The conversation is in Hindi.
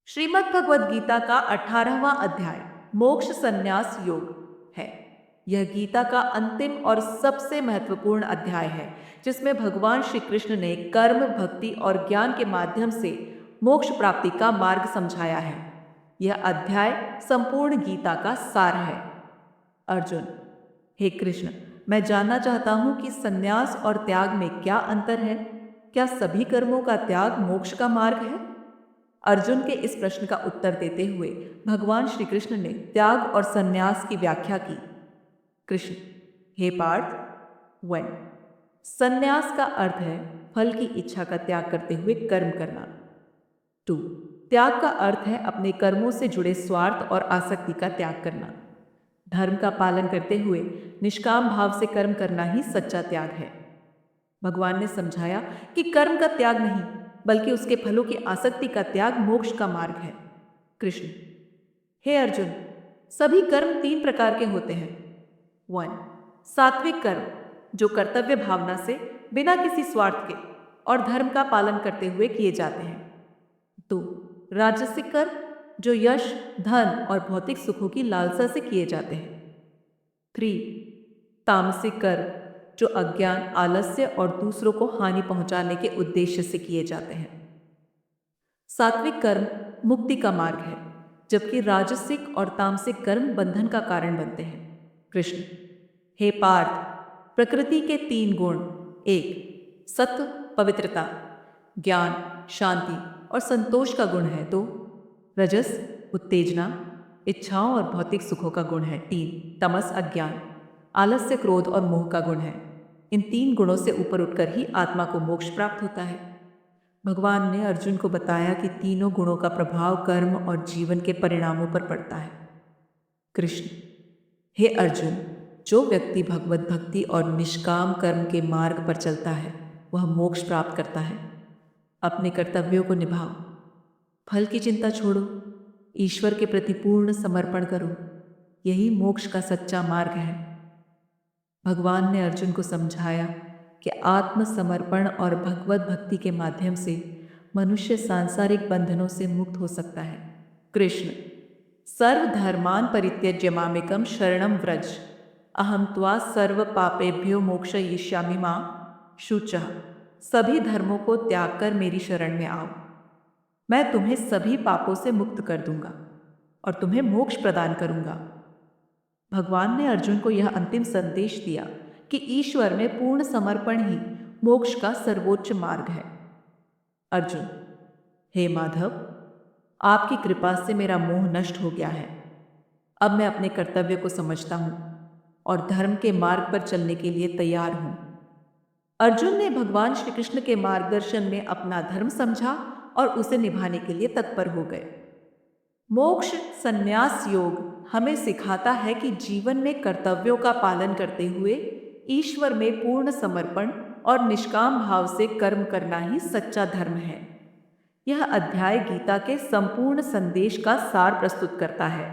श्रीमद् भगवद गीता का 18वां अध्याय मोक्ष संन्यास योग है। यह गीता का अंतिम और सबसे महत्वपूर्ण अध्याय है, जिसमें भगवान श्री कृष्ण ने कर्म, भक्ति और ज्ञान के माध्यम से मोक्ष प्राप्ति का मार्ग समझाया है। यह अध्याय संपूर्ण गीता का सार है। अर्जुन: हे कृष्ण, मैं जानना चाहता हूं कि संन्यास और त्याग में क्या अंतर है। क्या सभी कर्मों का त्याग मोक्ष का मार्ग है? अर्जुन के इस प्रश्न का उत्तर देते हुए भगवान श्री कृष्ण ने त्याग और संन्यास की व्याख्या की। कृष्ण: हे पार्थ, वन संन्यास का अर्थ है फल की इच्छा का त्याग करते हुए कर्म करना। टू त्याग का अर्थ है अपने कर्मों से जुड़े स्वार्थ और आसक्ति का त्याग करना। धर्म का पालन करते हुए निष्काम भाव से कर्म करना ही सच्चा त्याग है। भगवान ने समझाया कि कर्म का त्याग नहीं, बल्कि उसके फलों की आसक्ति का त्याग मोक्ष का मार्ग है। कृष्ण: हे अर्जुन, सभी कर्म तीन प्रकार के होते हैं। वन सात्विक कर्म, जो कर्तव्य भावना से बिना किसी स्वार्थ के और धर्म का पालन करते हुए किए जाते हैं। दो राजसिक कर्म, जो यश, धन और भौतिक सुखों की लालसा से किए जाते हैं। थ्री तामसिक कर्म, जो अज्ञान, आलस्य और दूसरों को हानि पहुंचाने के उद्देश्य से किए जाते हैं। सात्विक कर्म मुक्ति का मार्ग है, जबकि राजसिक और तामसिक कर्म बंधन का कारण बनते हैं। कृष्ण: हे पार्थ, प्रकृति के तीन गुण, एक सत्व पवित्रता, ज्ञान शांति और संतोष का गुण है। दो रजस उत्तेजना, इच्छाओं और भौतिक सुखों का गुण है। तीन तमस अज्ञान, आलस्य, क्रोध और मोह का गुण है। इन तीन गुणों से ऊपर उठकर ही आत्मा को मोक्ष प्राप्त होता है। भगवान ने अर्जुन को बताया कि तीनों गुणों का प्रभाव कर्म और जीवन के परिणामों पर पड़ता है। कृष्ण: हे अर्जुन, जो व्यक्ति भगवत भक्ति और निष्काम कर्म के मार्ग पर चलता है, वह मोक्ष प्राप्त करता है। अपने कर्तव्यों को निभाओ, फल की चिंता छोड़ो, ईश्वर के प्रति पूर्ण समर्पण करो। यही मोक्ष का सच्चा मार्ग है। भगवान ने अर्जुन को समझाया कि आत्मसमर्पण और भगवत भक्ति के माध्यम से मनुष्य सांसारिक बंधनों से मुक्त हो सकता है। कृष्ण: सर्वधर्मान् परित्यज्य मामेकं शरणं व्रज, अहं त्वा सर्व पापेभ्यो मोक्षयिष्यामि मा शुचः। सभी धर्मों को त्याग कर मेरी शरण में आओ, मैं तुम्हें सभी पापों से मुक्त कर दूंगा और तुम्हें मोक्ष प्रदान करूंगा। भगवान ने अर्जुन को यह अंतिम संदेश दिया कि ईश्वर में पूर्ण समर्पण ही मोक्ष का सर्वोच्च मार्ग है। अर्जुन: हे माधव, आपकी कृपा से मेरा मोह नष्ट हो गया है। अब मैं अपने कर्तव्य को समझता हूँ और धर्म के मार्ग पर चलने के लिए तैयार हूँ। अर्जुन ने भगवान श्री कृष्ण के मार्गदर्शन में अपना धर्म समझा और उसे निभाने के लिए तत्पर हो गए। मोक्ष संन्यास योग हमें सिखाता है कि जीवन में कर्तव्यों का पालन करते हुए ईश्वर में पूर्ण समर्पण और निष्काम भाव से कर्म करना ही सच्चा धर्म है। यह अध्याय गीता के संपूर्ण संदेश का सार प्रस्तुत करता है।